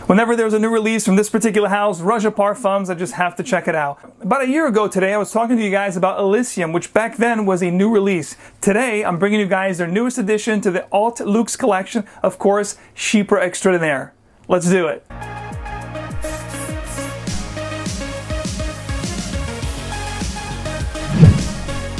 Whenever there's a new release from this particular house, Roja Parfums, I just have to check it out. About a year ago today, I was talking to you guys about Elysium, which back then was a new release. Today, I'm bringing you guys their newest addition to the Haute Luxe Collection, of course, Chypré Extraordinaire. Let's do it.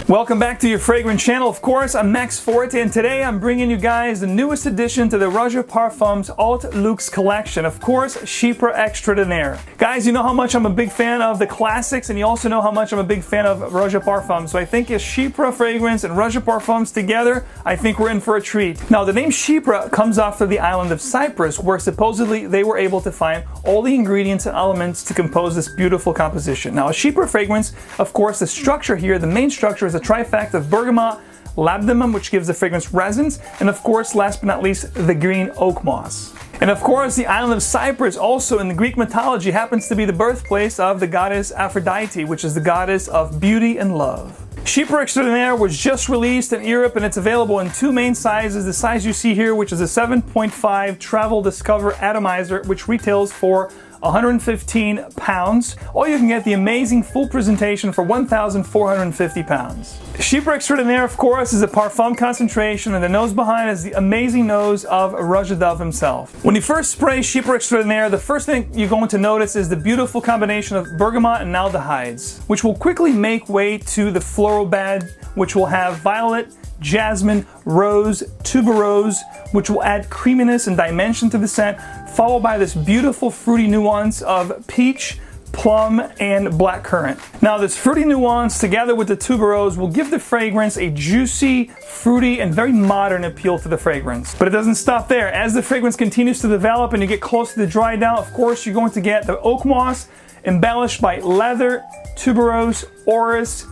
Welcome back to your fragrance channel. Of course, I'm Max Forti, and today I'm bringing you guys the newest addition to the Roja Parfums Haute Luxe Collection. Of course, Chypré Extraordinaire. Guys, you know how much I'm a big fan of the classics, and you also know how much I'm a big fan of Roja Parfums. So I think if Chypré fragrance and Roja Parfums together, I think we're in for a treat. Now, the name Chypré comes after the island of Cyprus, where supposedly they were able to find all the ingredients and elements to compose this beautiful composition. Now, a Chypré fragrance, of course, the structure here, the main structure is a trifecta of bergamot, labdanum, which gives the fragrance resins, and of course, last but not least, the green oak moss. And of course, the island of Cyprus also in the Greek mythology happens to be the birthplace of the goddess Aphrodite, which is the goddess of beauty and love. Chypré Extraordinaire was just released in Europe, and it's available in two main sizes. The size you see here, which is a 7.5 Travel Discover Atomizer, which retails for £115. Or you can get the amazing full presentation for £1,450. Chypré Extraordinaire, of course, is a parfum concentration, and the nose behind is the amazing nose of Roja Dove himself. When you first spray Chypré Extraordinaire, the first thing you're going to notice is the beautiful combination of bergamot and aldehydes, which will quickly make way to the floral bed, which will have violet, jasmine, rose, tuberose, which will add creaminess and dimension to the scent, followed by this beautiful fruity nuance of peach, plum, and blackcurrant. Now, this fruity nuance together with the tuberose will give the fragrance a juicy, fruity, and very modern appeal to the fragrance. But it doesn't stop there. As the fragrance continues to develop and you get close to the dry down, of course, you're going to get the oak moss embellished by leather, tuberose, orris,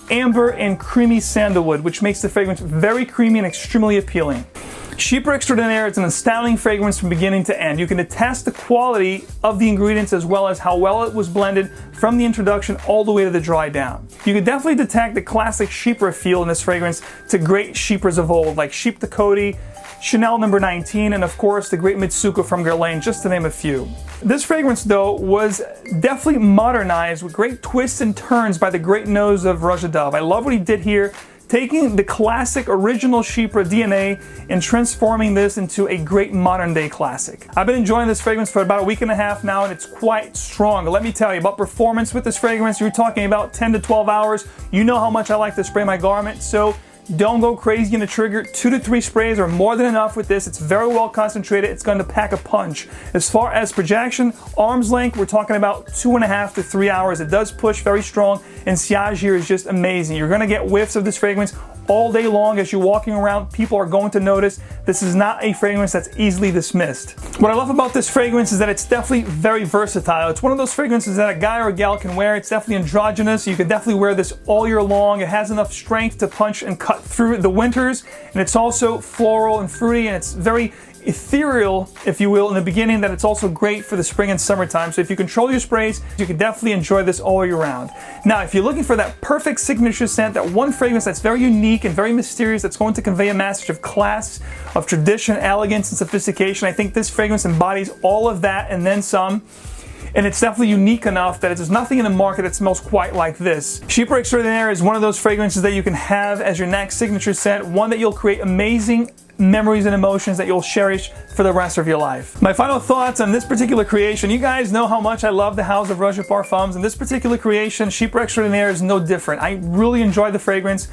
amber, and creamy sandalwood, which makes the fragrance very creamy and extremely appealing. Chypré Extraordinaire is an astounding fragrance from beginning to end. You can attest the quality of the ingredients as well as how well it was blended from the introduction all the way to the dry down. You can definitely detect the classic Chypré feel in this fragrance to great Chyprés of old, like Chypre de Coty, Chanel No. 19, and of course the great Mitsuko from Guerlain, just to name a few. This fragrance, though, was definitely modernized with great twists and turns by the great nose of Roja Dove. I love what he did here, taking the classic original Chypré DNA and transforming this into a great modern day classic. I've been enjoying this fragrance for about a week and a half now, and it's quite strong. Let me tell you about performance with this fragrance. You're talking about 10 to 12 hours. You know how much I like to spray my garment, so don't go crazy in the trigger. 2 to 3 sprays are more than enough with this. It's very well concentrated. It's going to pack a punch. As far as projection, arm's length, we're talking about 2.5 to 3 hours. It does push very strong, and sillage here is just amazing. You're going to get whiffs of this fragrance all day long as you're walking around. People are going to notice. This is not a fragrance that's easily dismissed. What I love about this fragrance is that it's definitely very versatile. It's one of those fragrances that a guy or a gal can wear. It's definitely androgynous. You can definitely wear this all year long. It has enough strength to punch and cut through the winters, and it's also floral and fruity, and it's very ethereal, if you will, in the beginning, that it's also great for the spring and summertime. So if you control your sprays, you can definitely enjoy this all year round. Now, if you're looking for that perfect signature scent, that one fragrance that's very unique and very mysterious, that's going to convey a message of class, of tradition, elegance, and sophistication, I think this fragrance embodies all of that and then some. And it's definitely unique enough that there's nothing in the market that smells quite like this. Chypré Extraordinaire is one of those fragrances that you can have as your next signature scent, one that you'll create amazing memories and emotions that you'll cherish for the rest of your life. My final thoughts on this particular creation: you guys know how much I love the house of Roja Parfums, and this particular creation, Chypré Extraordinaire, is no different. I really enjoy the fragrance.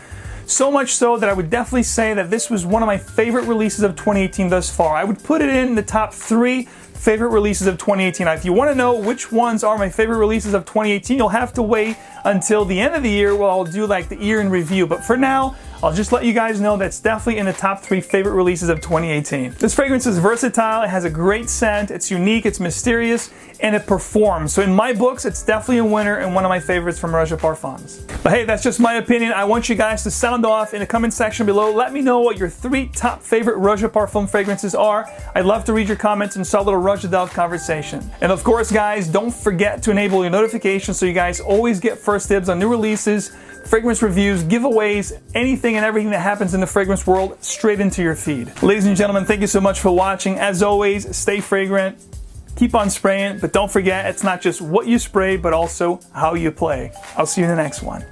So much so that I would definitely say that this was one of my favorite releases of 2018 thus far. I would put it in the top 3 favorite releases of 2018. Now, if you want to know which ones are my favorite releases of 2018, you'll have to wait until the end of the year where I'll do like the year in review. But for now, I'll just let you guys know that's definitely in the top 3 favorite releases of 2018. This fragrance is versatile, it has a great scent, it's unique, it's mysterious, and it performs. So in my books, it's definitely a winner and one of my favorites from Roja Parfums. But hey, that's just my opinion. I want you guys to sound off in the comment section below. Let me know what your 3 top favorite Roja Parfum fragrances are. I'd love to read your comments and start a little Roja Dove conversation. And of course, guys, don't forget to enable your notifications so you guys always get first dibs on new releases, fragrance reviews, giveaways, anything and everything that happens in the fragrance world straight into your feed. Ladies and gentlemen, thank you so much for watching. As always, stay fragrant. Keep on spraying, but don't forget, it's not just what you spray, but also how you play. I'll see you in the next one.